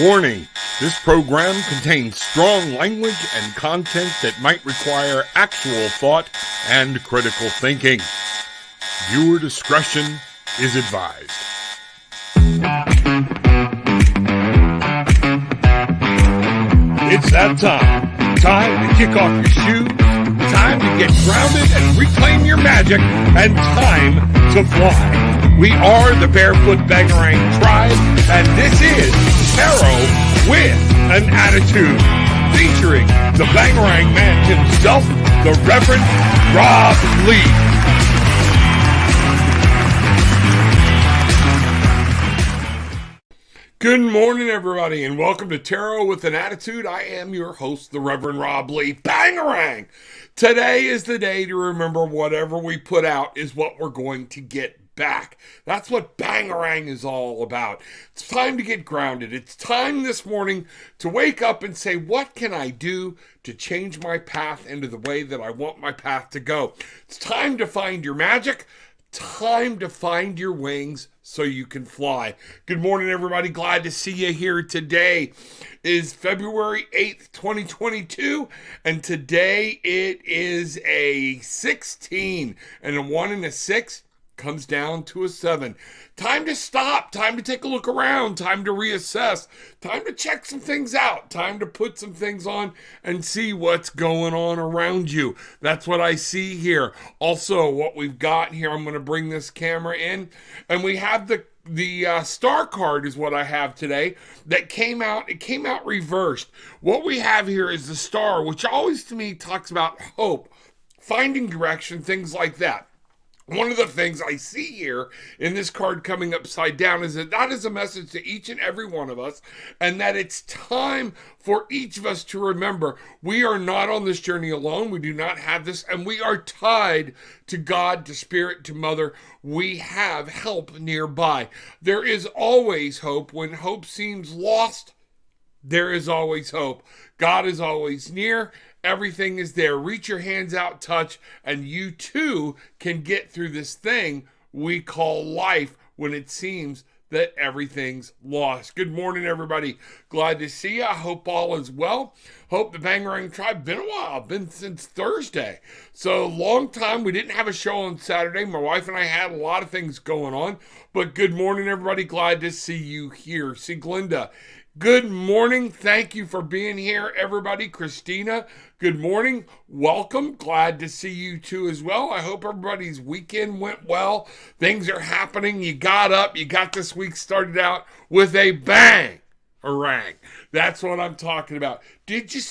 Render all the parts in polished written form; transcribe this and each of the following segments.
Warning, this program contains strong language and content that might require actual thought and critical thinking. Viewer discretion is advised. It's that time. Time to kick off your shoes, time to get grounded and reclaim your magic, and time to fly. We are the Barefoot Bangarang Tribe, and this is Tarot with an Attitude, featuring the Bangarang man himself, the Reverend Rob Lee. Good morning, everybody, and welcome to Tarot with an Attitude. I am your host, the Reverend Rob Lee. Bangarang! Today is the day to remember whatever we put out is what we're going to get back. That's what Bangarang is all about. It's time to get grounded. It's time this morning to wake up and say, what can I do to change my path into the way that I want my path to go? It's time to find your magic. Time to find your wings so you can fly. Good morning, everybody. Glad to see you here. Today is February 8th, 2022, and today it is a 16, and a 1 and a 6 comes down to a 7. Time to stop, time to take a look around, time to reassess, time to check some things out, time to put some things on and see what's going on around you. That's what I see here. Also, what we've got here, I'm going to bring this camera in, and we have the star card is what I have today that came out. It came out reversed. What we have here is the star, which always to me talks about hope, finding direction, things like that. One of the things I see here in this card coming upside down is that is a message to each and every one of us, and that it's time for each of us to remember we are not on this journey alone. We do not have this, and we are tied to God, to Spirit, to Mother. We have help nearby. There is always hope. When hope seems lost, there is always hope. God is always near. Everything is there. Reach your hands out, touch, and you too can get through this thing we call life when it seems that everything's lost. Good morning, everybody. Glad to see you. I hope all is well. Hope the Bangarang Tribe, been a while, been since Thursday. So long time. We didn't have a show on Saturday. My wife and I had a lot of things going on, but good morning, everybody. Glad to see you here. See Glinda. Good morning. Thank you for being here, everybody. Christina, good morning. Welcome. Glad to see you too as well. I hope everybody's weekend went well. Things are happening. You got up. You got this week started out with a bang. Harangue. That's what I'm talking about. Did you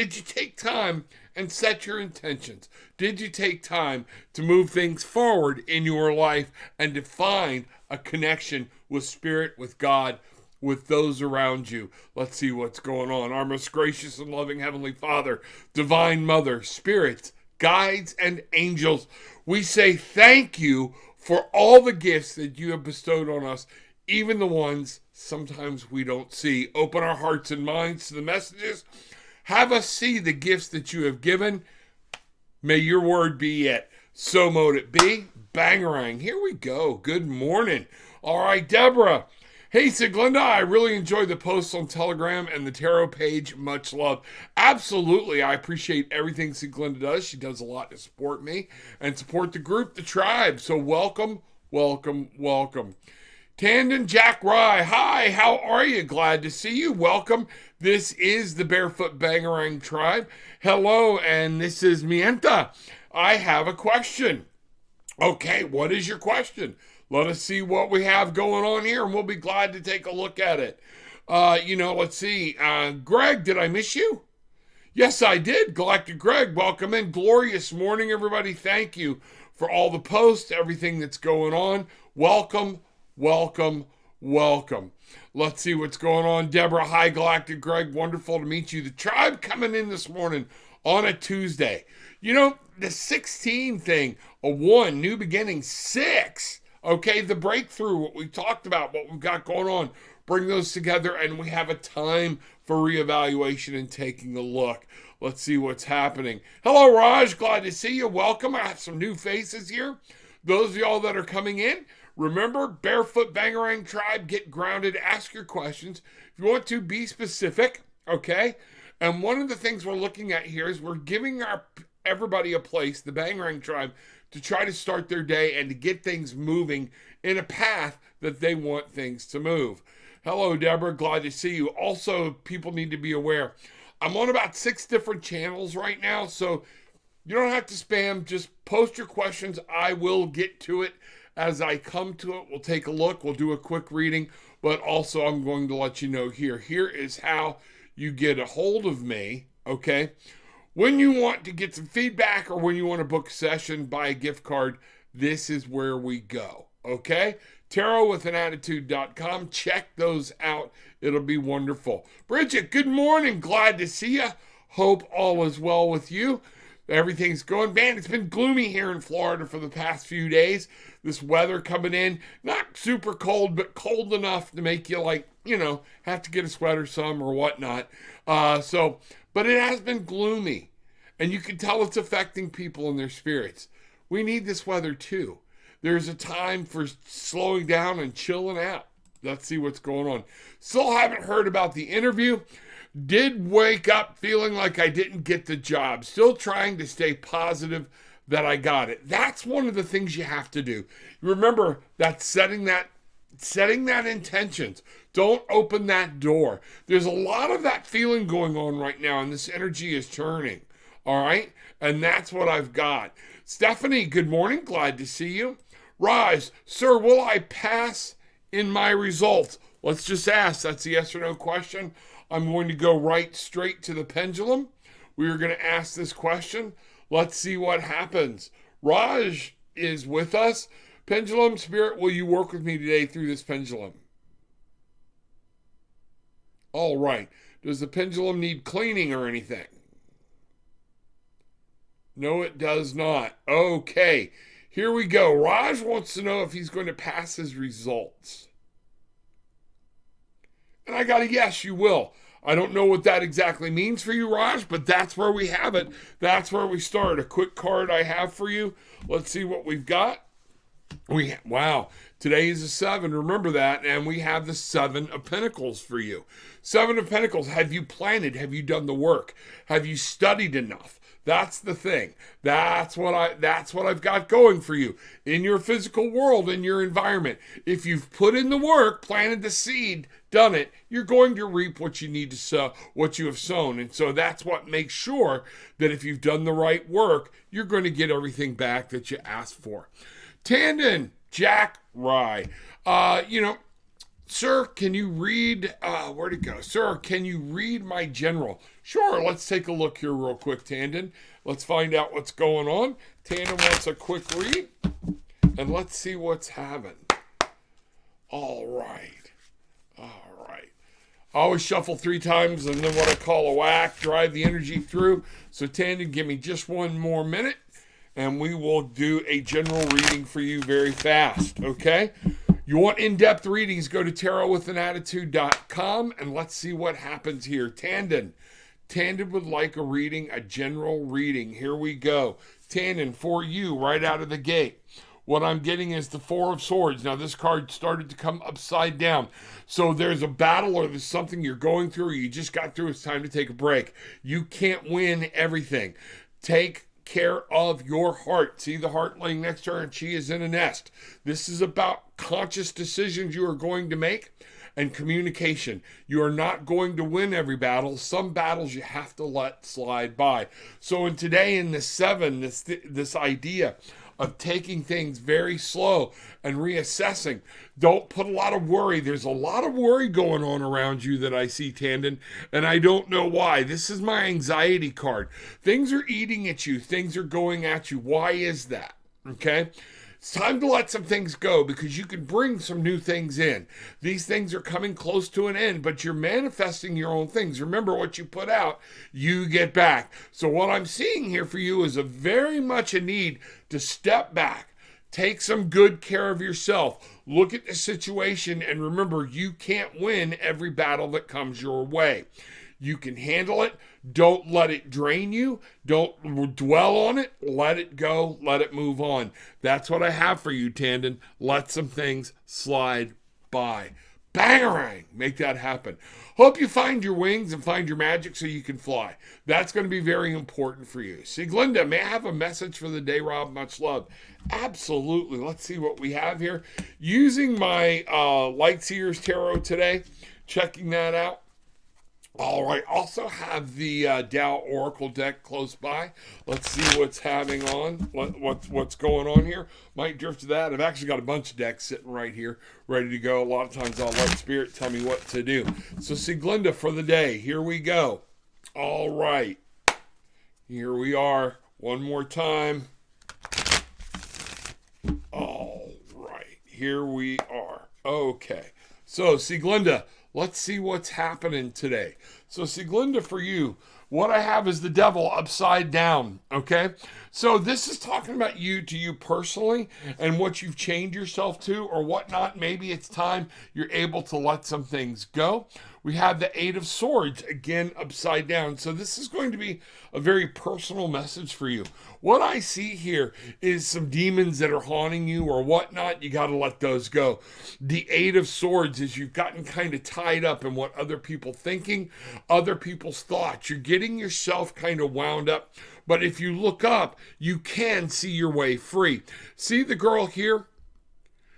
take time and set your intentions? Did you take time to move things forward in your life and to find a connection with Spirit, with God, with those around you? Let's see what's going on. Our most gracious and loving Heavenly Father, Divine Mother, spirits, guides, and angels, we say thank you for all the gifts that you have bestowed on us, even the ones sometimes we don't see. Open our hearts and minds to the messages. Have us see the gifts that you have given. May your word be it. So mote it be. Bangarang. Here we go. Good morning. All right, Deborah. Hey, Glinda, I really enjoyed the posts on Telegram and the tarot page. Much love. Absolutely. I appreciate everything Glinda does. She does a lot to support me and support the group, the tribe. So welcome, welcome, welcome. Tandon Jack Rye. Hi, how are you? Glad to see you. Welcome. This is the Barefoot Bangarang Tribe. Hello, and this is Mienta. I have a question. Okay, what is your question? Let us see what we have going on here, and we'll be glad to take a look at it. Let's see. Greg, did I miss you? Yes, I did. Galactic Greg, welcome in. Glorious morning, everybody. Thank you for all the posts, everything that's going on. Welcome, welcome, welcome. Let's see what's going on. Deborah, hi, Galactic Greg. Wonderful to meet you. The tribe coming in this morning on a Tuesday. The 16 thing, a 1, new beginning, 6. Okay, the breakthrough, what we talked about, what we've got going on, bring those together, and we have a time for reevaluation and taking a look. Let's see what's happening. Hello, Raj. Glad to see you. Welcome. I have some new faces here. Those of y'all that are coming in, Remember, Barefoot Bangarang Tribe, get grounded, ask your questions. If you want to, be specific, okay? And one of the things we're looking at here is we're giving everybody a place, the Bangarang Tribe, to try to start their day and to get things moving in a path that they want things to move. Hello, Deborah. Glad to see you. Also, people need to be aware, I'm on about 6 different channels right now, so you don't have to spam. Just post your questions. I will get to it as I come to it. We'll take a look. We'll do a quick reading, but also I'm going to let you know here. Here is how you get a hold of me, okay? When you want to get some feedback or when you want to book a session, buy a gift card, this is where we go, okay? tarotwithanattitude.com. Check those out. It'll be wonderful. Bridget, good morning. Glad to see you. Hope all is well with you. Everything's going. Man, it's been gloomy here in Florida for the past few days. This weather coming in, not super cold, but cold enough to make you have to get a sweater some or whatnot. But it has been gloomy. And you can tell it's affecting people and their spirits. We need this weather too. There's a time for slowing down and chilling out. Let's see what's going on. Still haven't heard about the interview. Did wake up feeling like I didn't get the job. Still trying to stay positive that I got it. That's one of the things you have to do. Remember that setting that intentions. Don't open that door. There's a lot of that feeling going on right now, and this energy is turning. All right? And that's what I've got. Stephanie, good morning. Glad to see you. Raj, sir, will I pass in my results? Let's just ask. That's a yes or no question. I'm going to go right straight to the pendulum. We are going to ask this question. Let's see what happens. Raj is with us. Pendulum Spirit, will you work with me today through this pendulum? All right. Does the pendulum need cleaning or anything? No, it does not. Okay. Here we go. Raj wants to know if he's going to pass his results. And I got a yes, you will. I don't know what that exactly means for you, Raj, but that's where we have it. That's where we start. A quick card I have for you. Let's see what we've got. Wow, today is a 7. Remember that. And we have the 7 of Pentacles for you. 7 of Pentacles. Have you planted? Have you done the work? Have you studied enough? That's the thing. That's what I've got going for you in your physical world, in your environment. If you've put in the work, planted the seed, done it, you're going to reap what you need to sow, what you have sown. And so that's what makes sure that if you've done the right work, you're going to get everything back that you asked for. Tandon, Jack Rye. Sir, can you read, where'd it go? Sir, can you read my general? Sure, let's take a look here real quick, Tandon. Let's find out what's going on. Tandon wants a quick read, and let's see what's happening. All right. I always shuffle 3 times and then what I call a whack, drive the energy through. So Tandon, give me just 1 more minute, and we will do a general reading for you very fast, okay? You want in-depth readings, go to tarotwithanattitude.com, and let's see what happens here. Tandon would like a reading, a general reading. Here we go. Tandon, for you, right out of the gate. What I'm getting is the 4 of Swords. Now, this card started to come upside down. So there's a battle or there's something you're going through or you just got through. It's time to take a break. You can't win everything. Take care of your heart. See the heart laying next to her, and she is in a nest. This is about conscious decisions you are going to make and communication. You are not going to win every battle. Some battles you have to let slide by. So in today in the 7, this idea of taking things very slow and reassessing. Don't put a lot of worry. There's a lot of worry going on around you that I see, Tandon, and I don't know why. This is my anxiety card. Things are eating at you. Things are going at you. Why is that? Okay? It's time to let some things go because you can bring some new things in. These things are coming close to an end, but you're manifesting your own things. Remember, what you put out, you get back. So what I'm seeing here for you is very much a need to step back, take some good care of yourself, look at the situation, and remember, you can't win every battle that comes your way. You can handle it. Don't let it drain you. Don't dwell on it. Let it go. Let it move on. That's what I have for you, Tandon. Let some things slide by. Bangarang! Make that happen. Hope you find your wings and find your magic so you can fly. That's going to be very important for you. Sieglinde, may I have a message for the day, Rob? Much love. Absolutely. Let's see what we have here. Using my Lightseers Tarot today, checking that out. All right, also have the Tao Oracle deck close by. Let's see what's having on, what's going on here. Might drift to that. I've actually got a bunch of decks sitting right here, ready to go. A lot of times I'll let Spirit tell me what to do. So Sieglinde for the day, here we go. All right, here we are, one more time. All right, here we are. Okay, so Sieglinde, let's see what's happening today. So Sieglinde, for you, what I have is the devil upside down, okay? So this is talking about you to you personally and what you've chained yourself to or whatnot. Maybe it's time you're able to let some things go. We have the Eight of Swords, again, upside down. So this is going to be a very personal message for you. What I see here is some demons that are haunting you or whatnot. You got to let those go. The Eight of Swords is you've gotten kind of tied up in what other people thinking, other people's thoughts. You're getting yourself kind of wound up. But if you look up, you can see your way free. See the girl here?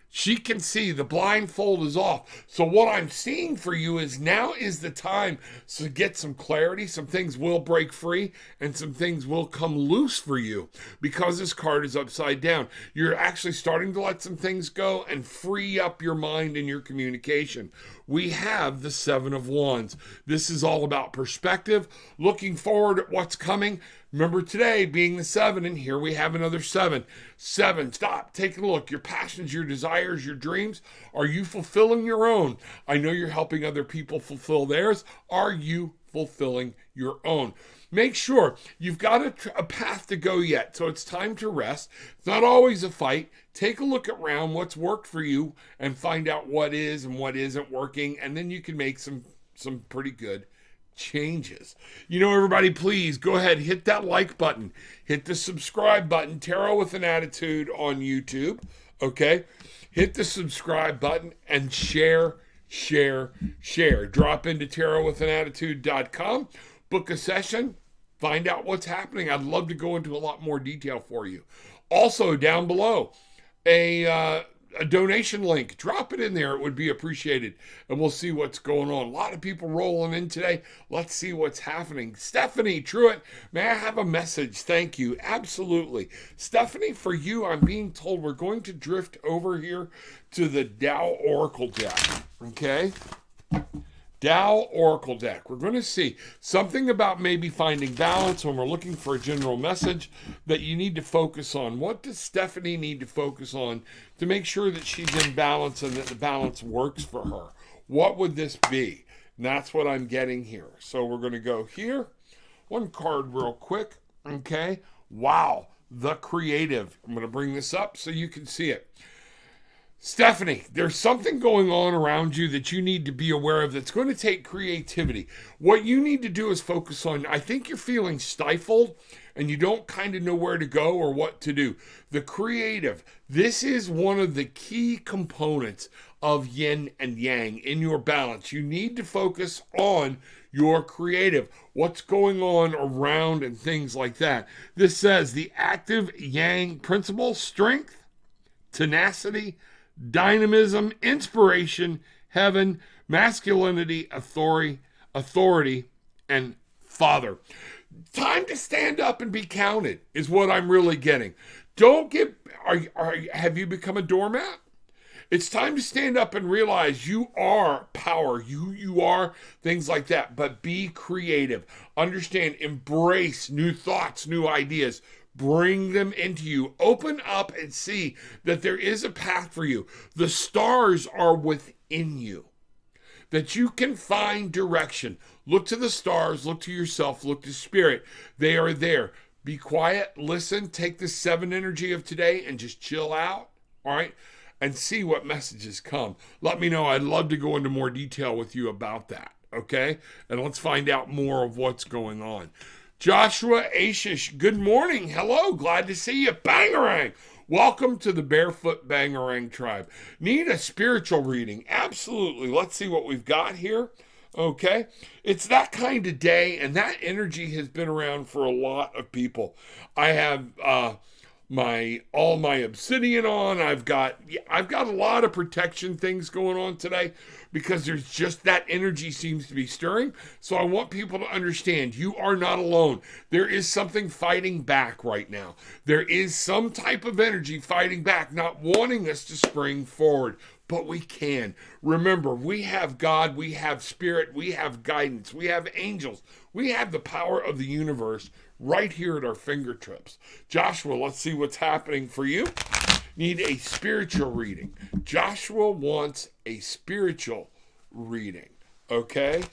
She can see the blindfold is off. So what I'm seeing for you is now is the time to get some clarity. Some things will break free and some things will come loose for you because this card is upside down. You're actually starting to let some things go and free up your mind and your communication. We have the Seven of Wands. This is all about perspective, looking forward at what's coming. Remember today being the 7, and here we have another 7. 7, stop, take a look. Your passions, your desires, your dreams, are you fulfilling your own? I know you're helping other people fulfill theirs. Are you fulfilling your own? Make sure you've got a path to go yet, so it's time to rest. It's not always a fight. Take a look around what's worked for you and find out what is and what isn't working, and then you can make some pretty good changes. You know, everybody, please go ahead, hit that like button, hit the subscribe button. Tarot with an Attitude on YouTube, okay? Hit the subscribe button and share. Drop into tarotwithanattitude.com, book a session, find out what's happening. I'd love to go into a lot more detail for you. Also, down below, a donation link. Drop it in there. It would be appreciated. And we'll see what's going on. A lot of people rolling in today. Let's see what's happening. Stephanie Truitt, may I have a message? Thank you. Absolutely. Stephanie, for you, I'm being told we're going to drift over here to the Tao Oracle deck. Okay? Tao Oracle deck. We're going to see something about maybe finding balance when we're looking for a general message that you need to focus on. What does Stephanie need to focus on to make sure that she's in balance and that the balance works for her? What would this be? And that's what I'm getting here. So we're going to go here. One card real quick. Okay. Wow. The Creative. I'm going to bring this up so you can see it. Stephanie, there's something going on around you that you need to be aware of that's going to take creativity. What you need to do is focus on, I think you're feeling stifled and you don't kind of know where to go or what to do. The Creative, this is one of the key components of yin and yang in your balance. You need to focus on your creative, what's going on around and things like that. This says the active yang principle, strength, tenacity, dynamism, inspiration, heaven, masculinity, authority, and father. Time to stand up and be counted is what I'm really getting. Don't get, have you become a doormat? It's time to stand up and realize you are power. You are things like that, but be creative. Understand, embrace new thoughts, new ideas. Bring them into you. Open up and see that there is a path for you. The stars are within you. That you can find direction. Look to the stars, look to yourself, look to spirit. They are there. Be quiet, listen, take the 7 energy of today and just chill out, all right? And see what messages come. Let me know. I'd love to go into more detail with you about that, okay? And let's find out more of what's going on. Joshua Ashish, good morning. Hello, glad to see you. Bangarang. Welcome to the Barefoot Bangarang tribe. Need a spiritual reading? Absolutely. Let's see what we've got here. Okay. It's that kind of day, and that energy has been around for a lot of people. I have all my obsidian on. I've got a lot of protection things going on today because there's just that energy seems to be stirring. So I want people to understand you are not alone. There is something fighting back right now. There is some type of energy fighting back, not wanting us to spring forward. But we can. Remember, we have God, we have spirit, we have guidance, we have angels, we have the power of the universe right here at our fingertips. Joshua, let's see what's happening for you. Need a spiritual reading. Joshua wants a spiritual reading, okay?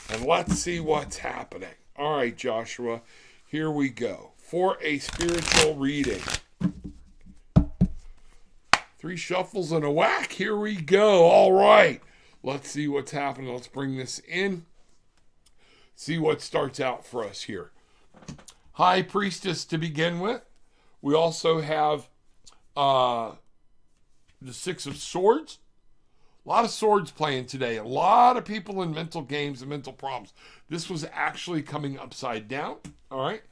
And let's see what's happening. All right, Joshua, here we go. For a spiritual reading. 3 shuffles and a whack. Here we go. All right. Let's see what's happening. Let's bring this in. See what starts out for us here. High Priestess to begin with. We also have the 6 of Swords. A lot of swords playing today. A lot of people in mental games and mental problems. This was actually coming upside down. All right.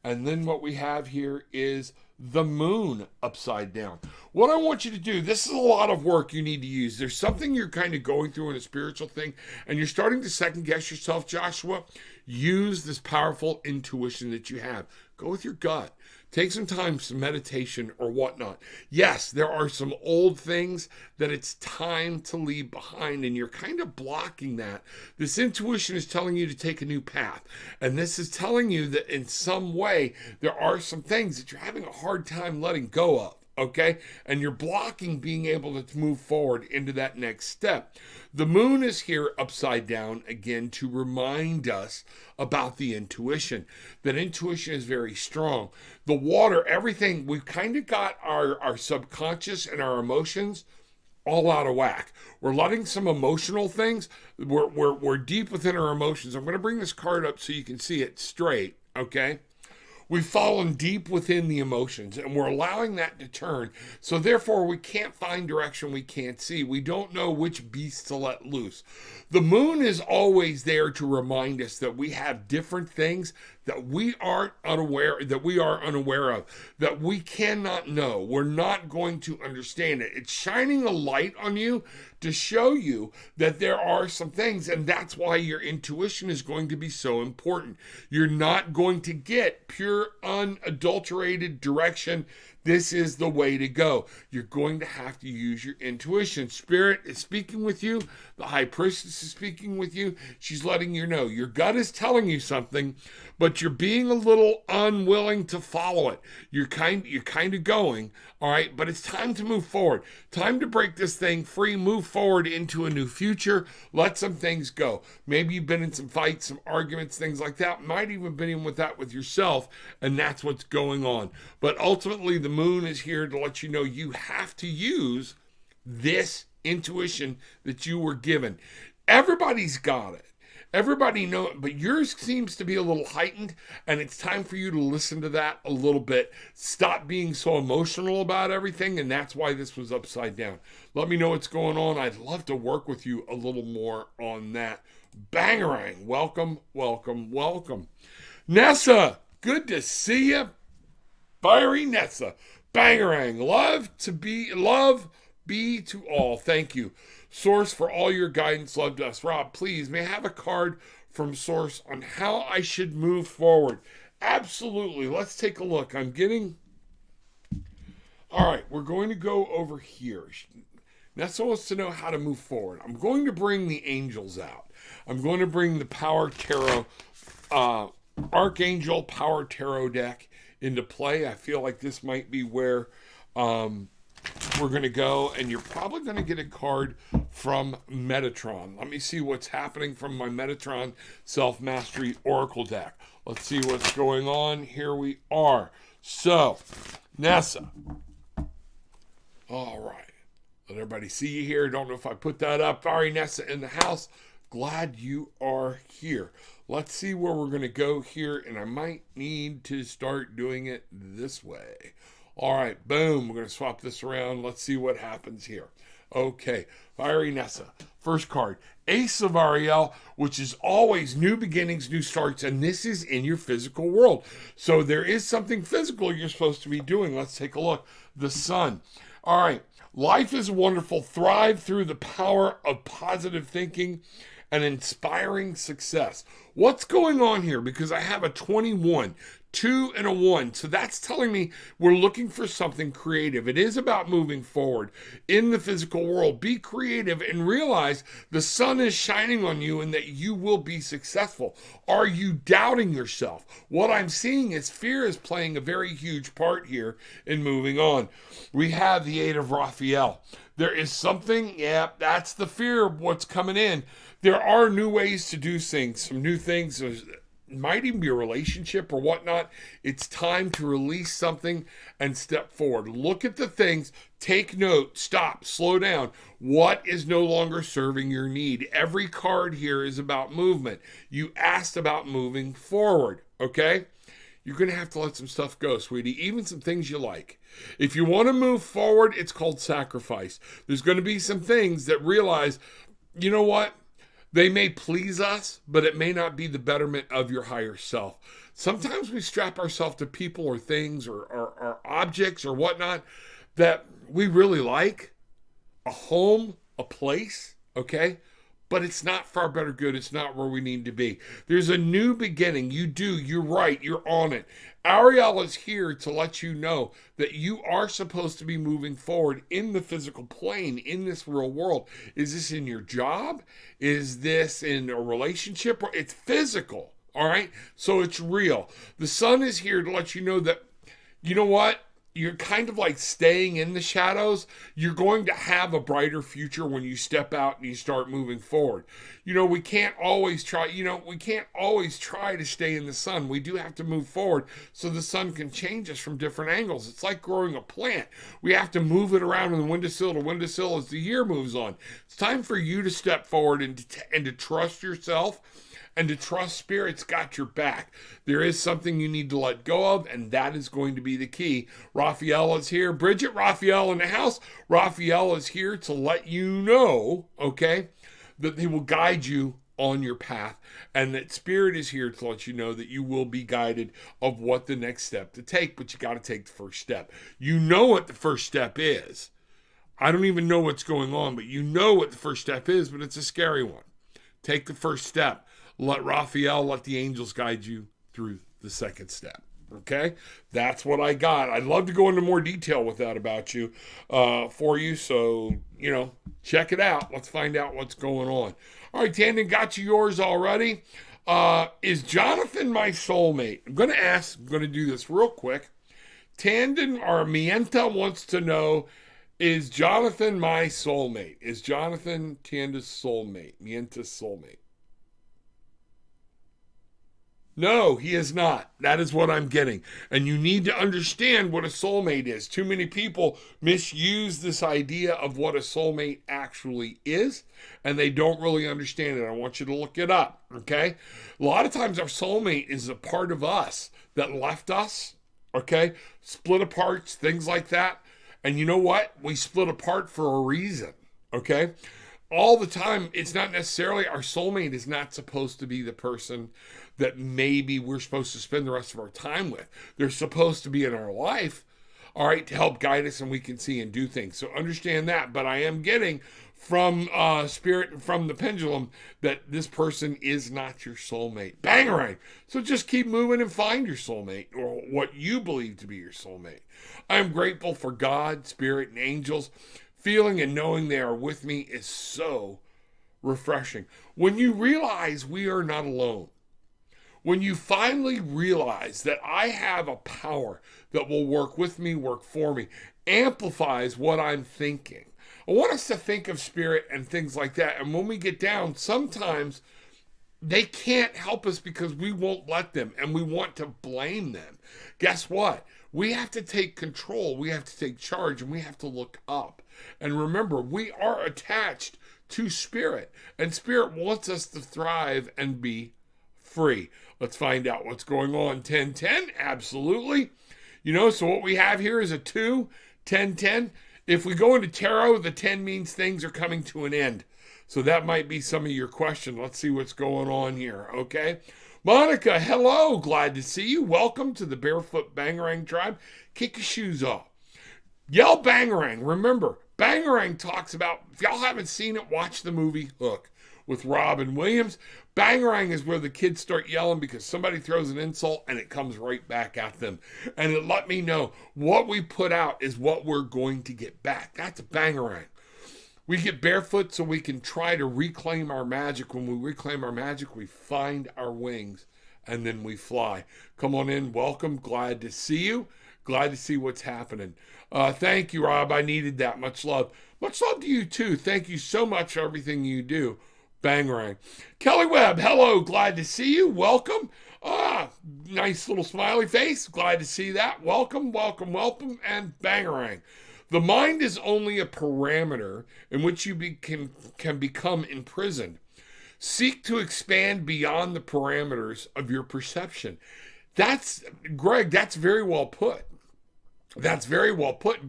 And then what we have here is the moon upside down. What I want you to do, this is a lot of work you need to use. There's something you're kind of going through in a spiritual thing, and you're starting to second guess yourself, Joshua. Use this powerful intuition that you have. Go with your gut. Take some time, some meditation or whatnot. Yes, there are some old things that it's time to leave behind, and you're kind of blocking that. This intuition is telling you to take a new path, and this is telling you that in some way there are some things that you're having a hard time letting go of. Okay, and you're blocking being able to move forward into that next step. The moon is here upside down again to remind us about the intuition. That intuition is very strong. The water, everything, we've kind of got our subconscious and our emotions all out of whack. We're letting some emotional things, we're deep within our emotions. I'm going to bring this card up so you can see it straight, okay? We've fallen deep within the emotions, and we're allowing that to turn. So therefore, we can't find direction we can't see. We don't know which beast to let loose. The moon is always there to remind us that we have different things that we are unaware of, that we cannot know. We're not going to understand it. It's shining a light on you to show you that there are some things, and that's why your intuition is going to be so important. You're not going to get pure, unadulterated direction. This is the way to go. You're going to have to use your intuition. Spirit is speaking with you. The High Priestess is speaking with you. She's letting you know. Your gut is telling you something, but you're being a little unwilling to follow it. You're kind of going, all right, but it's time to move forward. Time to break this thing free, move forward into a new future. Let some things go. Maybe you've been in some fights, some arguments, things like that. Might even been in with that with yourself, and that's what's going on. But ultimately, the moon is here to let you know you have to use this intuition that you were given. Everybody's got it. Everybody knows it, but yours seems to be a little heightened, and it's time for you to listen to that a little bit. Stop being so emotional about everything, and that's why this was upside down. Let me know what's going on. I'd love to work with you a little more on that. Bangarang, welcome, welcome, welcome. Nessa, good to see you. Fiery Nessa, Bangarang, love be to all. Thank you. Source, for all your guidance, love to us. Rob, please, may I have a card from Source on how I should move forward? Absolutely. Let's take a look. All right, we're going to go over here. Nessa wants to know how to move forward. I'm going to bring the angels out. I'm going to bring the Power Tarot, Archangel Power Tarot deck into play. I feel like this might be where we're going to go, and you're probably going to get a card from Metatron. Let me see what's happening from my Metatron Self-Mastery Oracle deck. Let's see what's going on. Here we are. So, Nessa. All right. Let everybody see you here. Don't know if I put that up. Fiery Nessa in the house. Glad you are here. Let's see where we're going to go here, and I might need to start doing it this way. All right, boom. We're going to swap this around. Let's see what happens here. Okay, Fiery Nessa. First card, Ace of Ariel, which is always new beginnings, new starts, and this is in your physical world. So there is something physical you're supposed to be doing. Let's take a look. The Sun. All right, life is wonderful. Thrive through the power of positive thinking and inspiring success. What's going on here? Because I have a 21, 2 and a 1. So that's telling me we're looking for something creative. It is about moving forward in the physical world. Be creative and realize the sun is shining on you and that you will be successful. Are you doubting yourself? What I'm seeing is fear is playing a very huge part here in moving on. We have the 8 of Raphael. There is something, that's the fear of what's coming in. There are new ways to do things, some new things. It might even be a relationship or whatnot. It's time to release something and step forward. Look at the things, take note, stop, slow down. What is no longer serving your need? Every card here is about movement. You asked about moving forward, okay? You're going to have to let some stuff go, sweetie, even some things you like. If you want to move forward, it's called sacrifice. There's going to be some things that realize, you know what? They may please us, but it may not be the betterment of your higher self. Sometimes we strap ourselves to people or things or objects or whatnot that we really like. A home, a place, okay? But it's not for our better good. It's not where we need to be. There's a new beginning. You're right. You're on it. Ariel is here to let you know that you are supposed to be moving forward in the physical plane, in this real world. Is this in your job? Is this in a relationship? It's physical, all right? So it's real. The sun is here to let you know that, you know what? You're kind of like staying in the shadows. You're going to have a brighter future when you step out and you start moving forward. We can't always try to stay in the sun. We do have to move forward so the sun can change us from different angles. It's like growing a plant. We have to move it around from windowsill to windowsill as the year moves on. It's time for you to step forward and to trust yourself and to trust Spirit's got your back. There is something you need to let go of, and that is going to be the key. Raphael is here. Bridget, Raphael in the house. Raphael is here to let you know, okay, that he will guide you on your path, and that Spirit is here to let you know that you will be guided of what the next step to take, but you got to take the first step. You know what the first step is. I don't even know what's going on, but you know what the first step is, but it's a scary one. Take the first step. Let Raphael, let the angels guide you through the second step. Okay? That's what I got. I'd love to go into more detail with that about you for you. So, check it out. Let's find out what's going on. All right, Tandon, got you yours already. Is Jonathan my soulmate? I'm going to do this real quick. Tandon or Mienta wants to know, is Jonathan my soulmate? Is Jonathan Tanda's soulmate? Mienta's soulmate? No, he is not. That is what I'm getting. And you need to understand what a soulmate is. Too many people misuse this idea of what a soulmate actually is, and they don't really understand it. I want you to look it up, okay? A lot of times our soulmate is a part of us that left us, okay? Split apart, things like that. And you know what? We split apart for a reason, okay? All the time, it's not necessarily, our soulmate is not supposed to be the person that maybe we're supposed to spend the rest of our time with. They're supposed to be in our life, all right, to help guide us and we can see and do things. So understand that. But I am getting from Spirit and from the pendulum that this person is not your soulmate. Bangarang! So just keep moving and find your soulmate, or what you believe to be your soulmate. I am grateful for God, Spirit, and angels. Feeling and knowing they are with me is so refreshing. When you realize we are not alone, when you finally realize that I have a power that will work with me, work for me, amplifies what I'm thinking. I want us to think of Spirit and things like that. And when we get down, sometimes they can't help us because we won't let them and we want to blame them. Guess what? We have to take control. We have to take charge and we have to look up. And remember, we are attached to spirit. And spirit wants us to thrive and be free. Let's find out what's going on. 10-10, absolutely. You know, so what we have here is a 2, 10-10. If we go into tarot, the 10 means things are coming to an end. So that might be some of your question. Let's see what's going on here, okay? Monica, hello. Glad to see you. Welcome to the Barefoot Bangarang tribe. Kick your shoes off. Yell Bangarang. Remember, Bangarang talks about, if y'all haven't seen it, watch the movie Hook with Robin Williams. Bangarang is where the kids start yelling because somebody throws an insult and it comes right back at them. And it let me know what we put out is what we're going to get back. That's a Bangarang. We get barefoot so we can try to reclaim our magic. When we reclaim our magic, we find our wings and then we fly. Come on in. Welcome. Glad to see you. Glad to see what's happening. Thank you, Rob. I needed that. Much love. Much love to you, too. Thank you so much for everything you do. Bangarang. Kelly Webb, hello. Glad to see you. Welcome. Nice little smiley face. Glad to see that. Welcome, welcome, welcome. And Bangarang. The mind is only a parameter in which you can become imprisoned. Seek to expand beyond the parameters of your perception. That's, Greg, that's very well put. That's very well put.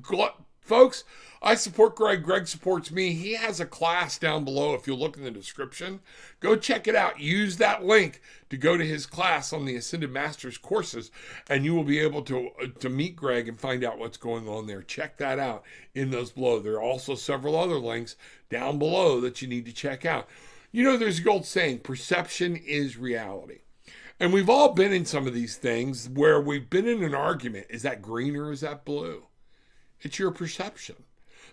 Folks, I support Greg. Greg supports me. He has a class down below. If you look in the description, go check it out. Use that link to go to his class on the Ascended Masters courses, and you will be able to meet Greg and find out what's going on there. Check that out in those below. There are also several other links down below that you need to check out. You know, there's the old saying, perception is reality. And we've all been in some of these things where we've been in an argument. Is that green or is that blue? It's your perception.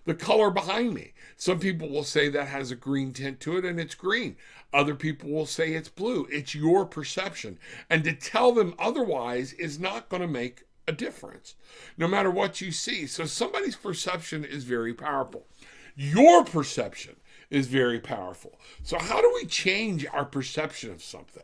The color behind me. Some people will say that has a green tint to it and it's green. Other people will say it's blue. It's your perception. And to tell them otherwise is not going to make a difference, no matter what you see. So somebody's perception is very powerful. Your perception is very powerful. So how do we change our perception of something?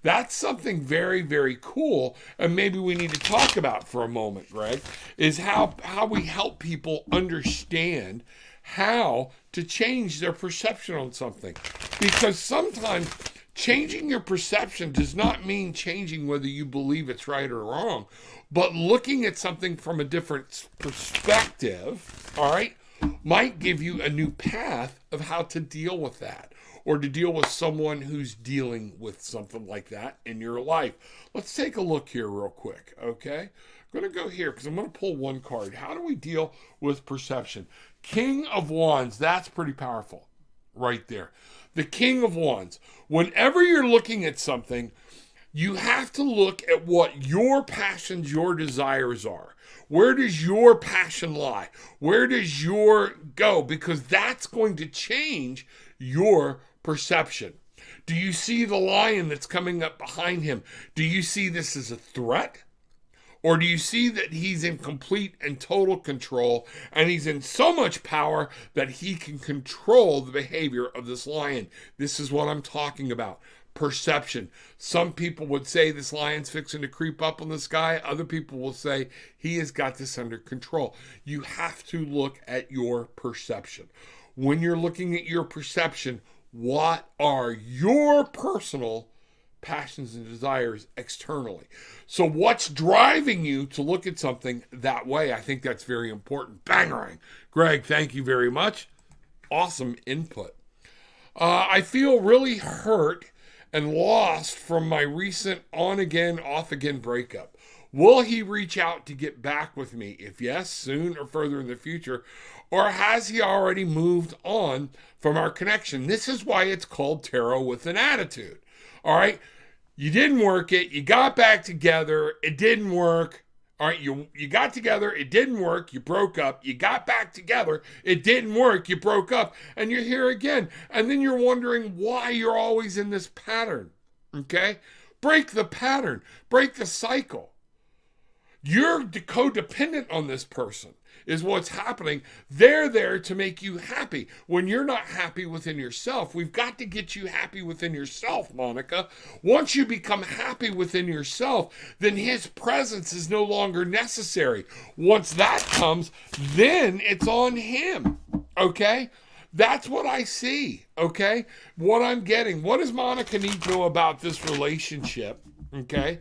That's something very, very cool, and maybe we need to talk about for a moment, Greg, is how we help people understand how to change their perception on something. Because sometimes changing your perception does not mean changing whether you believe it's right or wrong, but looking at something from a different perspective, all right, might give you a new path of how to deal with that, or to deal with someone who's dealing with something like that in your life. Let's take a look here real quick, okay? I'm going to go here because I'm going to pull one card. How do we deal with perception? King of Wands, that's pretty powerful right there. The King of Wands. Whenever you're looking at something, you have to look at what your passions, your desires are. Where does your passion lie? Where does your go? Because that's going to change your perception. Do you see the lion that's coming up behind him? Do you see this as a threat? Or do you see that he's in complete and total control and he's in so much power that he can control the behavior of this lion? This is what I'm talking about. Perception. Some people would say this lion's fixing to creep up on this guy. Other people will say he has got this under control. You have to look at your perception. When you're looking at your perception, what are your personal passions and desires externally? So what's driving you to look at something that way? I think that's very important. Bangarang. Greg, thank you very much. Awesome input. I feel really hurt and lost from my recent on-again, off-again breakup. Will he reach out to get back with me? If yes, soon or further in the future, or has he already moved on from our connection? This is why it's called Tarot with an Attitude. All right, you didn't work it. You got back together. It didn't work. All right, you got together. It didn't work. You broke up. You got back together. It didn't work. You broke up. And you're here again. And then you're wondering why you're always in this pattern. Okay? Break the pattern. Break the cycle. You're codependent on this person is what's happening. They're there to make you happy. When you're not happy within yourself, we've got to get you happy within yourself, Monica. Once you become happy within yourself, then his presence is no longer necessary. Once that comes, then it's on him. Okay? That's what I see, okay? What I'm getting. What does Monica need to know about this relationship, okay?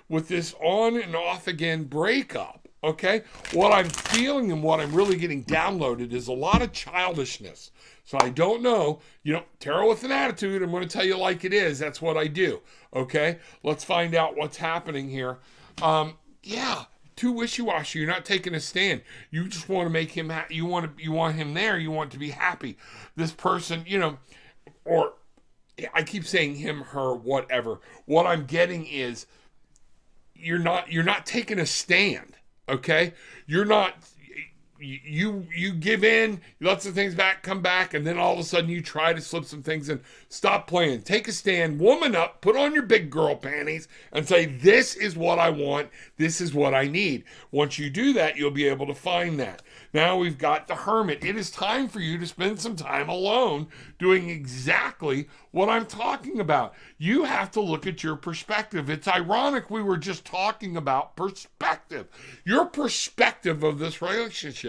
With this on and off again breakup, okay? What I'm feeling and what I'm really getting downloaded is a lot of childishness. So I don't know, tarot with an attitude, I'm going to tell you like it is. That's what I do, okay? Let's find out what's happening here. Yeah, too wishy-washy. You're not taking a stand. You just want to make him happy. You want him there. You want to be happy. This person, or I keep saying him, her, whatever. What I'm getting is you're not taking a stand, okay? You're not. You give in, you let some things come back, and then all of a sudden you try to slip some things in. Stop playing. Take a stand, woman up, put on your big girl panties, and say, this is what I want, this is what I need. Once you do that, you'll be able to find that. Now we've got the Hermit. It is time for you to spend some time alone doing exactly what I'm talking about. You have to look at your perspective. It's ironic we were just talking about perspective. Your perspective of this relationship.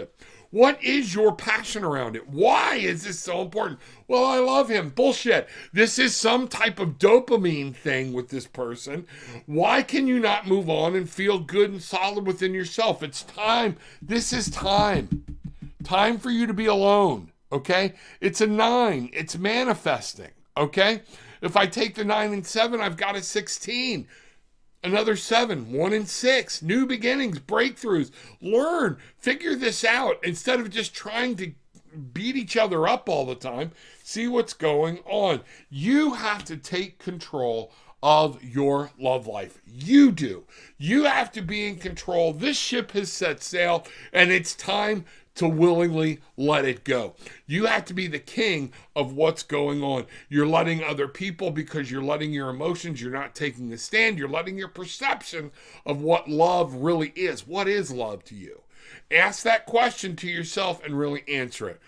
What is your passion around it? Why is this so important? Well, I love him. Bullshit. This is some type of dopamine thing with this person. Why can you not move on and feel good and solid within yourself? It's time. This is time. Time for you to be alone, okay? It's a 9. It's manifesting, okay? If I take the 9 and 7, I've got a 16. Another 7, 1 and 6, new beginnings, breakthroughs. Learn, figure this out instead of just trying to beat each other up all the time. See what's going on. You have to take control of your love life. You do. You have to be in control. This ship has set sail, and it's time to willingly let it go. You have to be the king of what's going on. You're letting other people, because you're letting your emotions, you're not taking a stand, you're letting your perception of what love really is. What is love to you? Ask that question to yourself and really answer it.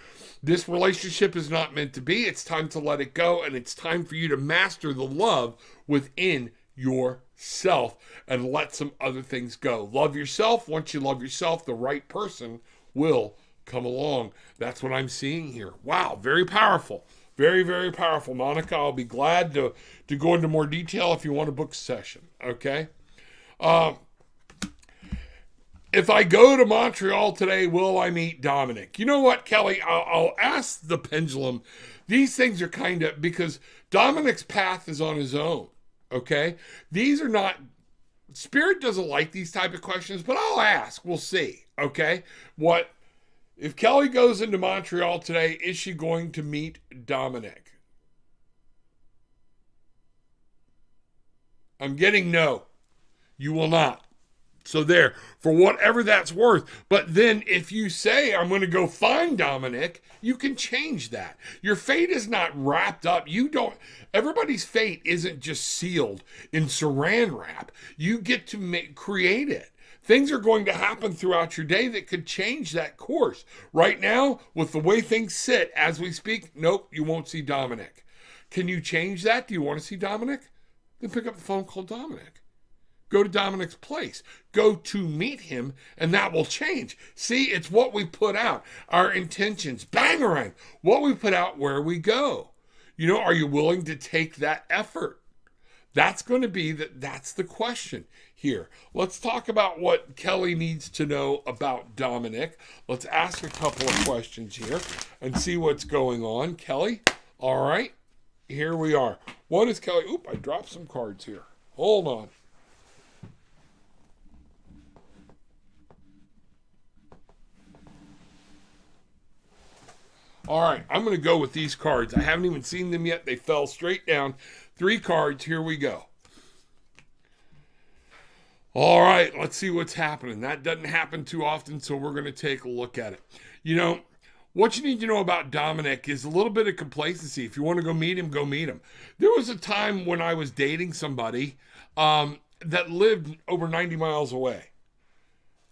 This relationship is not meant to be. It's time to let it go, and it's time for you to master the love within yourself and let some other things go. Love yourself. Once you love yourself, the right person will come along. That's what I'm seeing here. Wow, very powerful. Very, very powerful. Monica, I'll be glad to go into more detail if you want to book a session, okay? If I go to Montreal today, will I meet Dominic? You know what, Kelly? I'll ask the pendulum. These things are kind of, because Dominic's path is on his own, okay? These are not, Spirit doesn't like these type of questions, but I'll ask. We'll see, okay? If Kelly goes into Montreal today, is she going to meet Dominic? I'm getting no. You will not. So there, for whatever that's worth. But then if you say, I'm going to go find Dominic, you can change that. Your fate is not wrapped up. Everybody's fate isn't just sealed in saran wrap. You get to create it. Things are going to happen throughout your day that could change that course. Right now, with the way things sit as we speak, nope, you won't see Dominic. Can you change that? Do you want to see Dominic? Then pick up the phone, call Dominic. Go to Dominic's place. Go to meet him, and that will change. See, it's what we put out. Our intentions. Bangarang. What we put out, where we go. Are you willing to take that effort? That's going to be that's the question here. Let's talk about what Kelly needs to know about Dominic. Let's ask a couple of questions here and see what's going on. Kelly, all right, here we are. What is Kelly? Oop, I dropped some cards here. Hold on. All right, I'm going to go with these cards. I haven't even seen them yet. They fell straight down. 3 cards. Here we go. All right, let's see what's happening. That doesn't happen too often, so we're going to take a look at it. What you need to know about Dominic is a little bit of complacency. If you want to go meet him, go meet him. There was a time when I was dating somebody that lived over 90 miles away.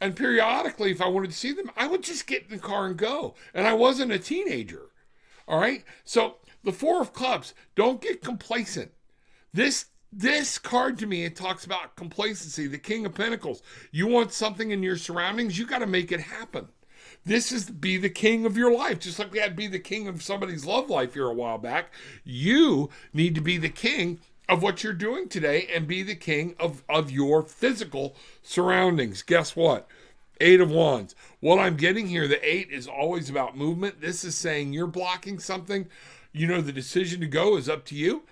And periodically, if I wanted to see them, I would just get in the car and go. And I wasn't a teenager. All right? So the 4 of Clubs, don't get complacent. This card to me, it talks about complacency, the King of Pentacles. You want something in your surroundings, you got to make it happen. This is be the king of your life. Just like we had to be the king of somebody's love life here a while back, you need to be the king of what you're doing today and be the king of your physical surroundings. Guess what? Eight of Wands. What I'm getting here, the 8 is always about movement. This is saying you're blocking something. You know, the decision to go is up to you.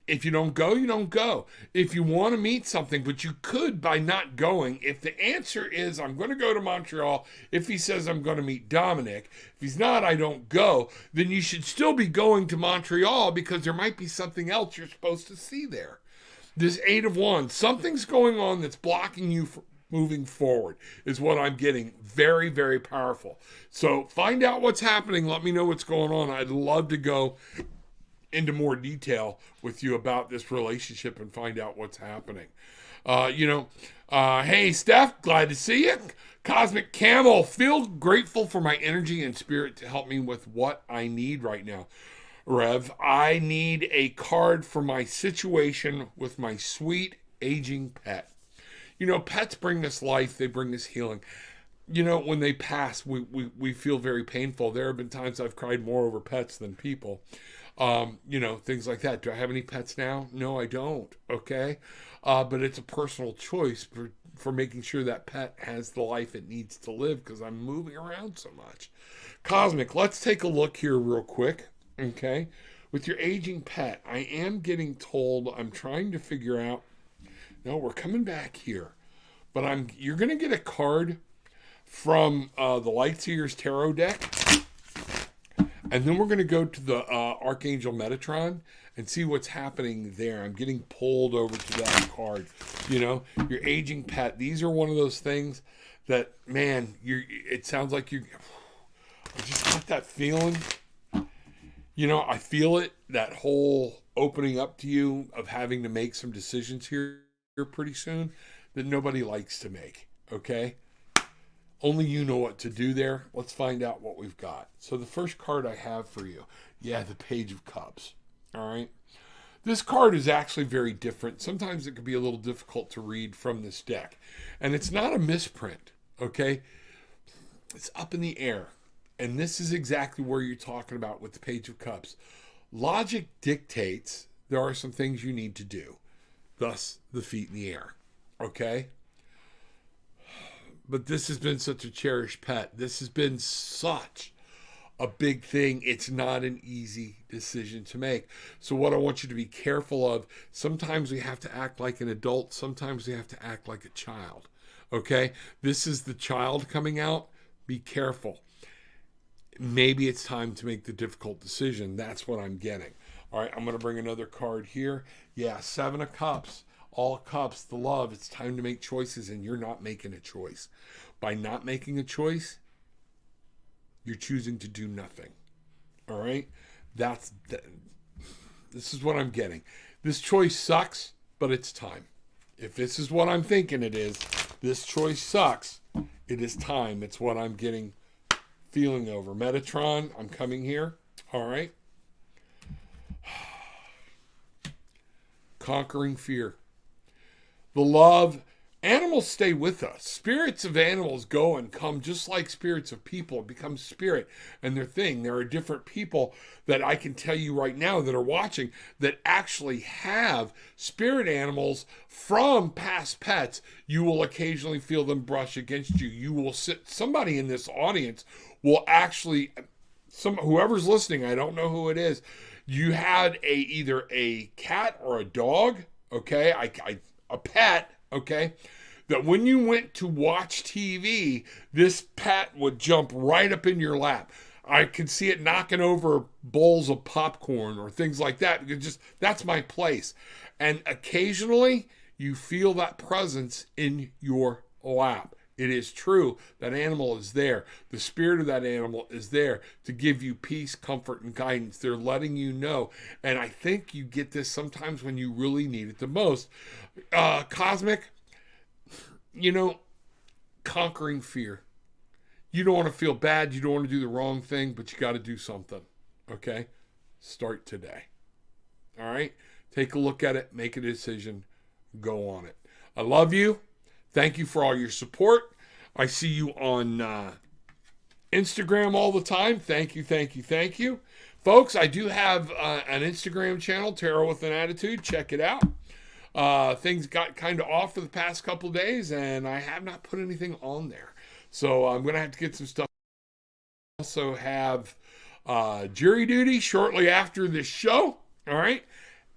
If you don't go, you don't go. If you want to meet something, but you could by not going, if the answer is, I'm going to go to Montreal, if he says I'm going to meet Dominic, if he's not, I don't go, then you should still be going to Montreal because there might be something else you're supposed to see there. This 8 of Wands, something's going on that's blocking you from moving forward is what I'm getting. Very, very powerful. So find out what's happening. Let me know what's going on. I'd love to go into more detail with you about this relationship and find out what's happening. Hey, Steph, glad to see you. Cosmic Camel, feel grateful for my energy and spirit to help me with what I need right now. Rev, I need a card for my situation with my sweet aging pet. You know, pets bring us life. They bring us healing. You know, when they pass, we feel very painful. There have been times I've cried more over pets than people. Things like that. Do I have any pets now? No, I don't. Okay. But it's a personal choice for making sure that pet has the life it needs to live because I'm moving around so much. Cosmic, let's take a look here real quick. Okay. With your aging pet, I am getting told, I'm trying to figure out, no, we're coming back here, but you're going to get a card from the Lightseers Tarot deck. And then we're going to go to the Archangel Metatron and see what's happening there. I'm getting pulled over to that card. You know, your aging pet. These are one of those things that, man, it sounds like I just got that feeling. You know, I feel it, that whole opening up to you of having to make some decisions here pretty soon that nobody likes to make. Okay? Only you know what to do there. Let's find out what we've got. So the first card I have for you, the Page of Cups. All right. This card is actually very different. Sometimes it can be a little difficult to read from this deck. And it's not a misprint, okay? It's up in the air. And this is exactly where you're talking about with the Page of Cups. Logic dictates there are some things you need to do. Thus, the feet in the air, okay? But this has been such a cherished pet. This has been such a big thing. It's not an easy decision to make. So what I want you to be careful of, sometimes we have to act like an adult. Sometimes we have to act like a child, okay? This is the child coming out. Be careful. Maybe it's time to make the difficult decision. That's what I'm getting. All right, I'm going to bring another card here. Yeah, 7 of Cups. All cups, the love. It's time to make choices, and you're not making a choice. By not making a choice, you're choosing to do nothing. All right? This is what I'm getting. This choice sucks, but it's time. If this is what I'm thinking it is, this choice sucks. It is time. It's what I'm getting feeling over. Metatron, I'm coming here. All right? Conquering fear. The love. Animals stay with us. Spirits of animals go and come just like spirits of people. It becomes spirit and their thing. There are different people that I can tell you right now that are watching that actually have spirit animals from past pets. You will occasionally feel them brush against you. You will somebody in this audience will actually, whoever's listening, I don't know who it is, you had either a cat or a dog, okay, a pet, okay, that when you went to watch TV, this pet would jump right up in your lap. I could see it knocking over bowls of popcorn or things like that. Because that's my place. And occasionally, you feel that presence in your lap. It is true. That animal is there. The spirit of that animal is there to give you peace, comfort, and guidance. They're letting you know. And I think you get this sometimes when you really need it the most. Cosmic, conquering fear. You don't want to feel bad. You don't want to do the wrong thing, but you got to do something. Okay? Start today. All right? Take a look at it. Make a decision. Go on it. I love you. Thank you for all your support. I see you on Instagram all the time. Thank you, thank you, thank you. Folks, I do have an Instagram channel, Tarot with an Attitude. Check it out. Things got kind of off for the past couple of days, and I have not put anything on there. So I'm going to have to get some stuff. I also have jury duty shortly after this show. All right.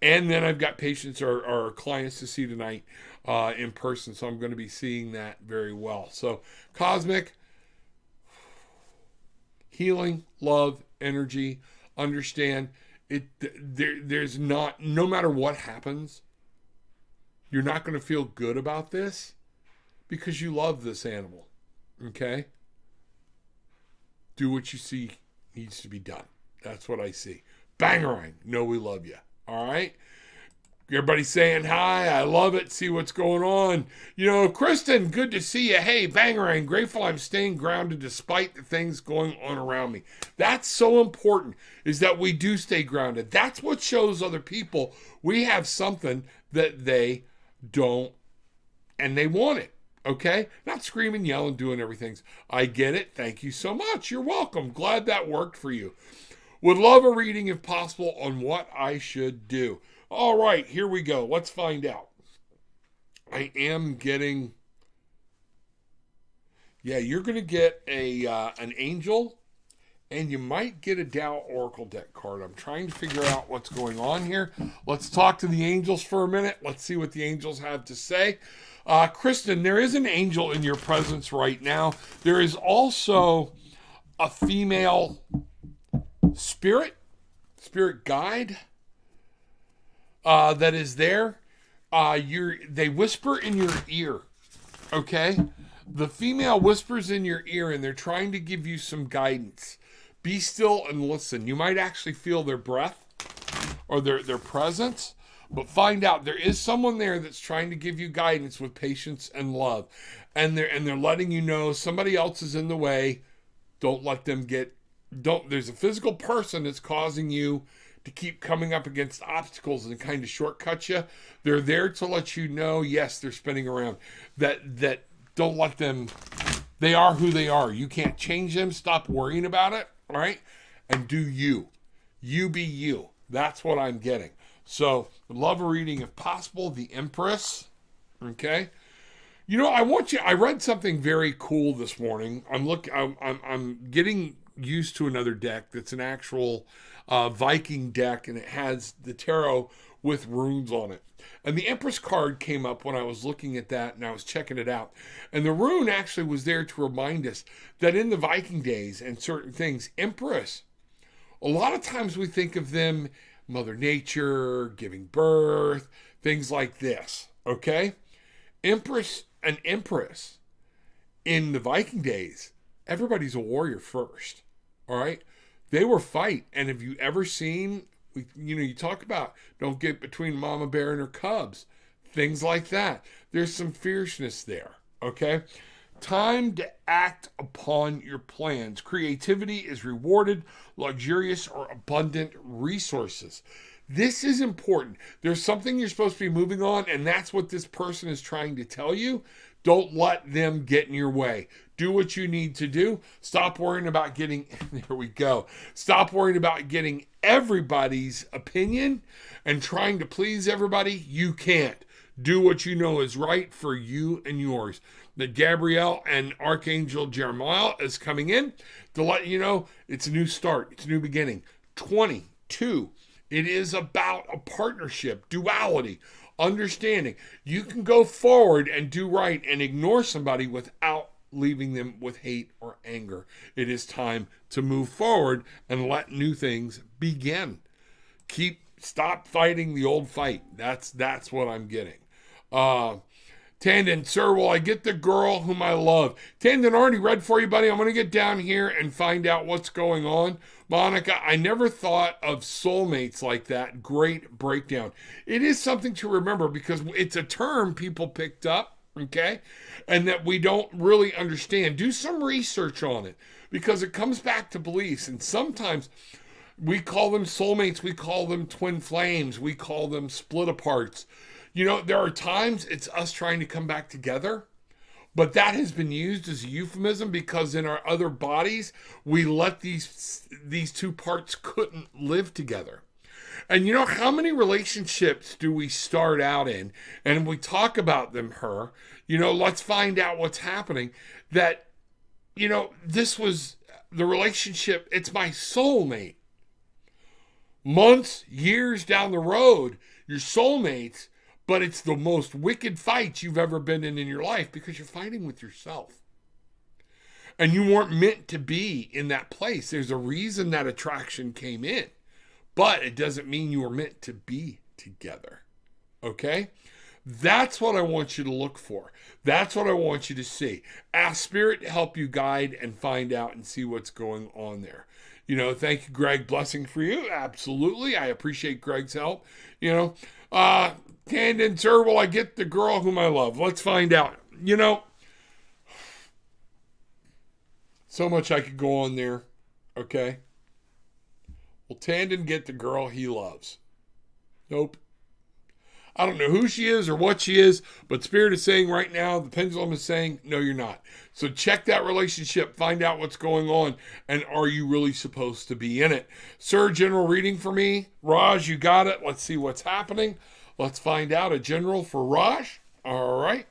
And then I've got patients or clients to see tonight in person. So I'm going to be seeing that very well. So cosmic, healing, love, energy, understand it. There's not, no matter what happens, you're not going to feel good about this because you love this animal. Okay? Do what you see needs to be done. That's what I see. Bangarang. Know we love you. All right? Everybody saying hi. I love it. See what's going on. You know, Kristen, good to see you. Hey, Bangarang, grateful I'm staying grounded despite the things going on around me. That's so important, is that we do stay grounded. That's what shows other people we have something that they don't, and they want it. Okay? Not screaming, yelling, doing everything. I get it. Thank you so much. You're welcome. Glad that worked for you. Would love a reading if possible on what I should do. All right, here we go. Let's find out. I am getting, yeah, you're going to get an angel, and you might get a Tao Oracle deck card. I'm trying to figure out what's going on here. Let's talk to the angels for a minute. Let's see what the angels have to say. Kristen, there is an angel in your presence right now. There is also a female spirit guide that is there. They whisper in your ear, okay? The female whispers in your ear, and they're trying to give you some guidance. Be still and listen. You might actually feel their breath or their presence, but find out there is someone there that's trying to give you guidance with patience and love, and they're letting you know somebody else is in the way. Don't let them get. There's a physical person that's causing you to keep coming up against obstacles and kind of shortcut you. They're there to let you know, yes, they're spinning around. That don't let them, they are who they are. You can't change them. Stop worrying about it, all right? And do you. You be you. That's what I'm getting. So, love a reading if possible. The Empress, okay? You know, I read something very cool this morning. I'm getting used to another deck that's an actual Viking deck, and it has the tarot with runes on it. And the Empress card came up when I was looking at that and I was checking it out. And the rune actually was there to remind us that in the Viking days and certain things, Empress, a lot of times we think of them, Mother Nature, giving birth, things like this, okay? An Empress in the Viking days, everybody's a warrior first, all right? They were fight. And have you ever seen, you talk about don't get between mama bear and her cubs, things like that. There's some fierceness there, okay? Time to act upon your plans. Creativity is rewarded, luxurious or abundant resources. This is important. There's something you're supposed to be moving on, and that's what this person is trying to tell you. Don't let them get in your way. Do what you need to do. Stop worrying about getting, there we go. Stop worrying about getting everybody's opinion and trying to please everybody. You can't. Do what you know is right for you and yours. That Gabrielle and Archangel Jeremiah is coming in to let you know it's a new start. It's a new beginning. 22. It is about a partnership, duality, understanding. You can go forward and do right and ignore somebody without leaving them with hate or anger. It is time to move forward and let new things begin. Stop fighting the old fight. That's what I'm getting. Tandon, sir, will I get the girl whom I love? Tandon, already read for you, buddy. I'm going to get down here and find out what's going on. Monica, I never thought of soulmates like that. Great breakdown. It is something to remember because it's a term people picked up, okay, and that we don't really understand. Do some research on it because it comes back to beliefs, and sometimes we call them soulmates, we call them twin flames, we call them split aparts. There are times it's us trying to come back together, But that has been used as a euphemism because in our other bodies, we let these two parts couldn't live together. And you know, how many relationships do we start out in? And we talk about them, let's find out what's happening. That, this was the relationship, it's my soulmate. Months, years down the road, your soulmates, but it's the most wicked fight you've ever been in your life because you're fighting with yourself. And you weren't meant to be in that place. There's a reason that attraction came in, but it doesn't mean you were meant to be together. Okay? That's what I want you to look for. That's what I want you to see. Ask Spirit to help you guide and find out and see what's going on there. Thank you, Greg. Blessing for you. Absolutely. I appreciate Greg's help. Candid, sir, will I get the girl whom I love? Let's find out. So much I could go on there. Okay. Will Tandon get the girl he loves? Nope. I don't know who she is or what she is, but Spirit is saying right now, the pendulum is saying, no, you're not. So check that relationship, find out what's going on, and are you really supposed to be in it? Sir, general reading for me. Raj, you got it. Let's see what's happening. Let's find out a general for Raj. All right.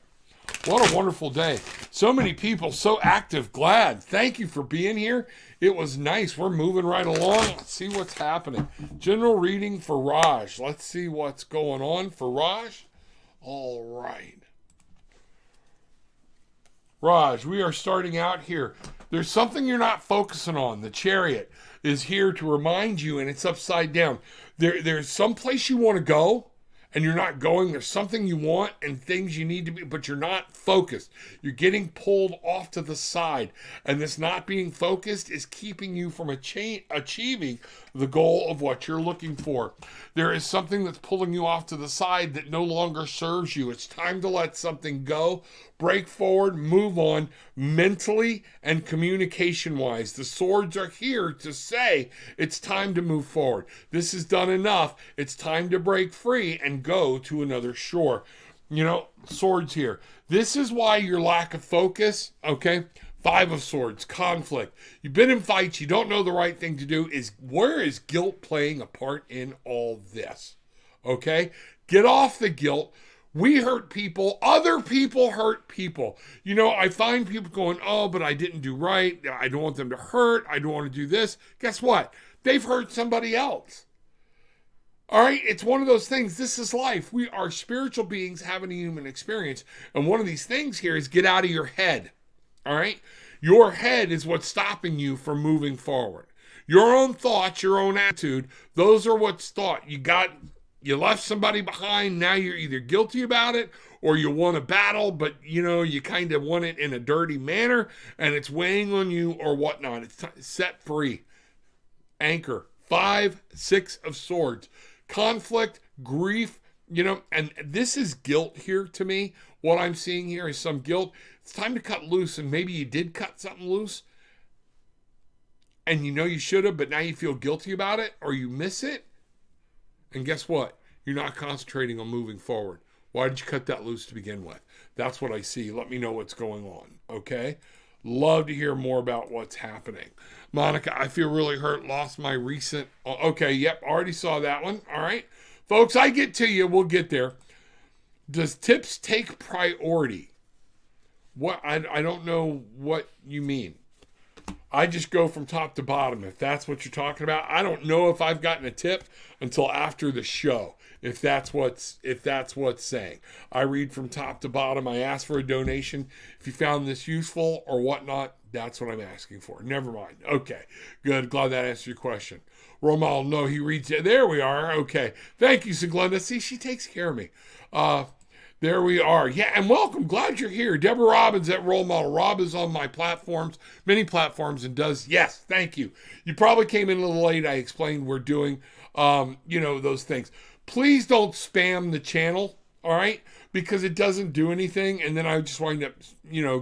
What a wonderful day. So many people, so active, glad. Thank you for being here. It was nice. We're moving right along. Let's see what's happening. General reading for Raj. Let's see what's going on for Raj. All right. Raj, we are starting out here. There's something you're not focusing on. The Chariot is here to remind you, and it's upside down. There's some place you want to go, and you're not going. There's something you want and things you need to be, but you're not focused. You're getting pulled off to the side. And this not being focused is keeping you from achieving the goal of what you're looking for. There is something that's pulling you off to the side that no longer serves you. It's time to let something go, break forward, move on mentally and communication-wise. The swords are here to say it's time to move forward. This is done enough. It's time to break free and go to another shore. Swords here. This is why your lack of focus, okay? 5 of Swords, conflict. You've been in fights, you don't know the right thing to do. Where is guilt playing a part in all this? Okay? Get off the guilt. We hurt people. Other people hurt people. I find people going, oh, but I didn't do right. I don't want them to hurt. I don't want to do this. Guess what? They've hurt somebody else. All right? It's one of those things. This is life. We are spiritual beings having a human experience. And one of these things here is get out of your head. All right? Your head is what's stopping you from moving forward. Your own thoughts, your own attitude, those are what's thought. You left somebody behind, now you're either guilty about it or you won a battle, but you kind of won it in a dirty manner and it's weighing on you or whatnot. It's set free. Anchor. 5, 6 of Swords. Conflict, grief, and this is guilt here to me. What I'm seeing here is some guilt. It's time to cut loose, and maybe you did cut something loose, and you should have, but now you feel guilty about it, or you miss it, and guess what? You're not concentrating on moving forward. Why did you cut that loose to begin with? That's what I see. Let me know what's going on, okay? Love to hear more about what's happening. Monica, I feel really hurt. Lost my recent... Okay, yep, already saw that one. All right. Folks, I get to you. We'll get there. Does tips take priority? What? I don't know what you mean. I just go from top to bottom, if that's what you're talking about. I don't know if I've gotten a tip until after the show, if that's what's saying. I read from top to bottom. I ask for a donation. If you found this useful or whatnot, that's what I'm asking for. Never mind. Okay, good. Glad that answered your question. Romal, no, he reads it. There we are. Okay. Thank you, Siglenda. See, she takes care of me. There we are. Yeah, and welcome. Glad you're here. Deborah Robbins at Role Model. Rob is on my platforms, many platforms, and does, yes, thank you. You probably came in a little late. I explained we're doing, those things. Please don't spam the channel, all right? Because it doesn't do anything, and then I just wind up,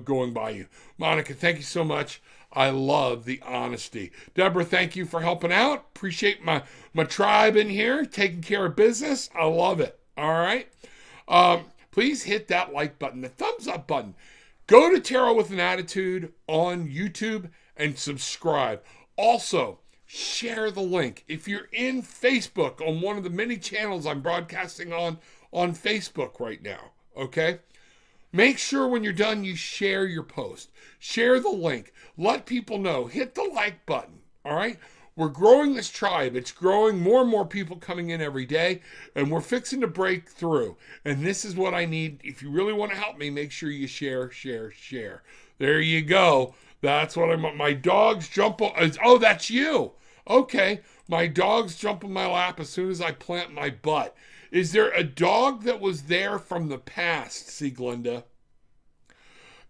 going by you. Monica, thank you so much. I love the honesty. Deborah, thank you for helping out. Appreciate my tribe in here, taking care of business. I love it, all right? Please hit that like button, the thumbs up button. Go to Tarot with an Attitude on YouTube and subscribe. Also, share the link. If you're in Facebook on one of the many channels I'm broadcasting on Facebook right now, okay? Make sure when you're done, you share your post. Share the link. Let people know. Hit the like button, all right? We're growing this tribe. It's growing, more and more people coming in every day, and we're fixing to break through. And this is what I need. If you really want to help me, make sure you share. There you go. That's what I'm. My dogs jump on. Oh, that's you. Okay. My dogs jump in my lap as soon as I plant my butt. Is there a dog that was there from the past, Sieglinde,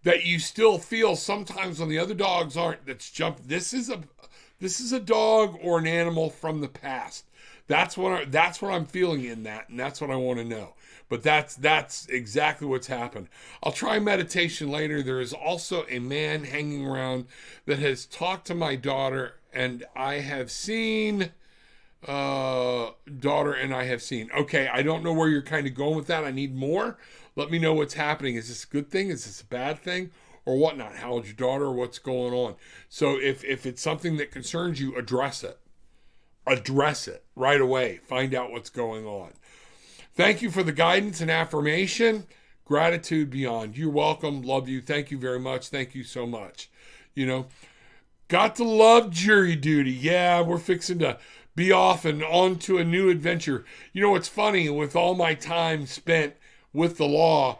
that you still feel sometimes when the other dogs aren't, that's jumped? This is a dog or an animal from the past. That's what I'm feeling in that, and that's what I want to know. But that's exactly what's happened. I'll try meditation later. There is also a man hanging around that has talked to my daughter, and I have seen daughter and I have seen. Okay, I don't know where you're kind of going with that. I need more. Let me know what's happening. Is this a good thing? Is this a bad thing? Or whatnot? How old's your daughter? What's going on? So if it's something that concerns you, address it. Address it right away. Find out what's going on. Thank you for the guidance and affirmation. Gratitude beyond. You're welcome. Love you. Thank you very much. Thank you so much. You know, got to love jury duty. Yeah, we're fixing to be off and on to a new adventure. You know, it's funny, with all my time spent with the law,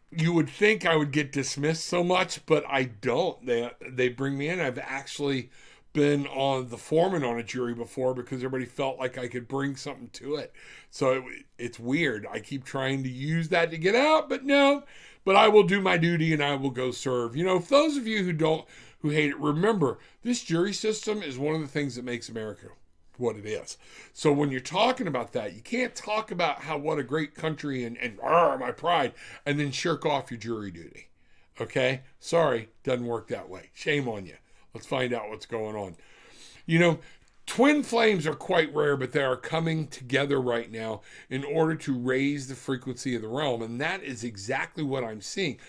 you would think I would get dismissed so much, but I don't. They bring me in. I've actually been on the foreman on a jury before because everybody felt like I could bring something to it. So it's weird. I keep trying to use that to get out, but no. But I will do my duty and I will go serve. You know, for those of you who hate it, remember, this jury system is one of the things that makes America what it is. So when you're talking about that, you can't talk about what a great country and my pride, and then shirk off your jury duty. Okay? Sorry, doesn't work that way. Shame on you. Let's find out what's going on. You know, twin flames are quite rare, but they are coming together right now in order to raise the frequency of the realm, and that is exactly what I'm seeing.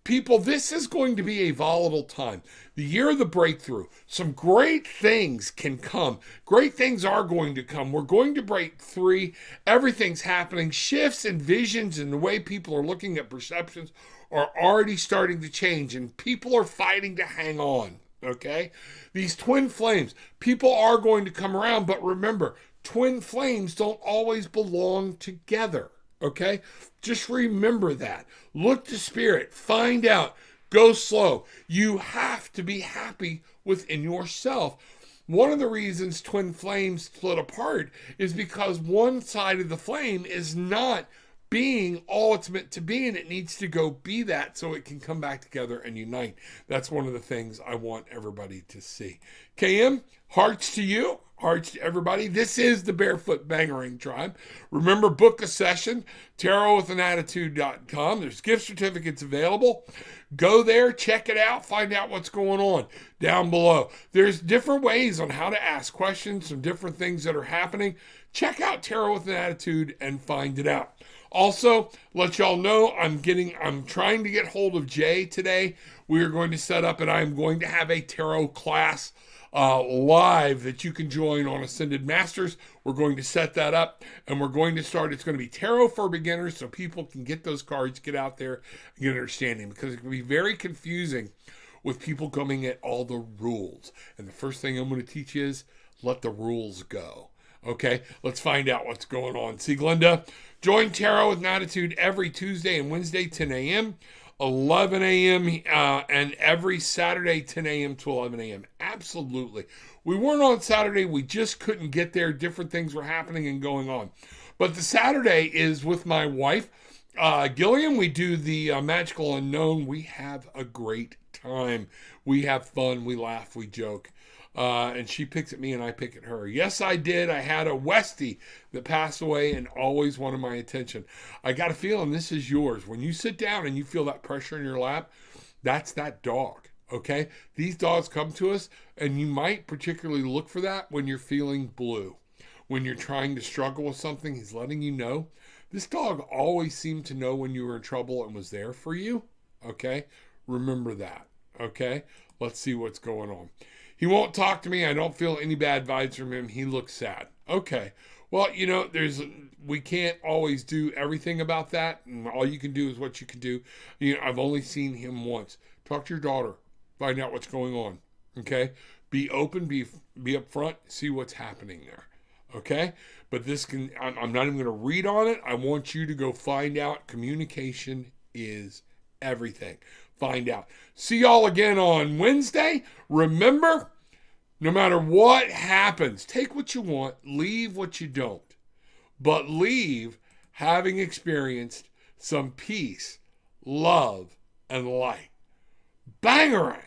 People, this is going to be a volatile time. The year of the breakthrough. Some great things can come. Great things are going to come. We're going to break free. Everything's happening. Shifts and visions and the way people are looking at perceptions are already starting to change, and people are fighting to hang on. Okay? These twin flames, people are going to come around, but remember, twin flames don't always belong together. Okay? Just remember that. Look to spirit. Find out. Go slow. You have to be happy within yourself. One of the reasons twin flames split apart is because one side of the flame is not being all it's meant to be, and it needs to go be that so it can come back together and unite. That's one of the things I want everybody to see. KM, hearts to you. Hearts to everybody. This is the Barefoot Bangarang Tribe. Remember, book a session, tarotwithanattitude.com. There's gift certificates available. Go there, check it out, find out what's going on down below. There's different ways on how to ask questions, some different things that are happening. Check out Tarot with an Attitude and find it out. Also, let y'all know I'm trying to get hold of Jay today. We are going to set up, and I'm going to have a tarot class live that you can join on Ascended Masters. We're going to set that up, and we're going to start. It's going to be tarot for beginners, so people can get those cards, get out there, and get an understanding, because it can be very confusing with people coming at all the rules. And the first thing I'm going to teach you is let the rules go. Okay, let's find out what's going on. Sieglinde, join Tarot with an Attitude every Tuesday and Wednesday, 10 a.m., 11 a.m., and every Saturday, 10 a.m. to 11 a.m. Absolutely. We weren't on Saturday. We just couldn't get there. Different things were happening and going on. But the Saturday is with my wife, Gillian. We do the Magical Unknown. We have a great time. We have fun. We laugh. We joke. And she picks at me and I pick at her. Yes, I did. I had a Westie that passed away and always wanted my attention. I got a feeling this is yours. When you sit down and you feel that pressure in your lap, that's that dog, okay? These dogs come to us, and you might particularly look for that when you're feeling blue. When you're trying to struggle with something, he's letting you know. This dog always seemed to know when you were in trouble and was there for you, Okay? Remember that. Okay? Let's see what's going on. He won't talk to me. I don't feel any bad vibes from him. He looks sad. Okay. Well, we can't always do everything about that. And all you can do is what you can do. I've only seen him once. Talk to your daughter. Find out what's going on. Okay? Be open, be upfront, see what's happening there. Okay? But I'm not even going to read on it. I want you to go find out. Communication is everything. Find out. See y'all again on Wednesday. Remember, no matter what happens, take what you want, leave what you don't. But leave having experienced some peace, love, and light. Bangarang!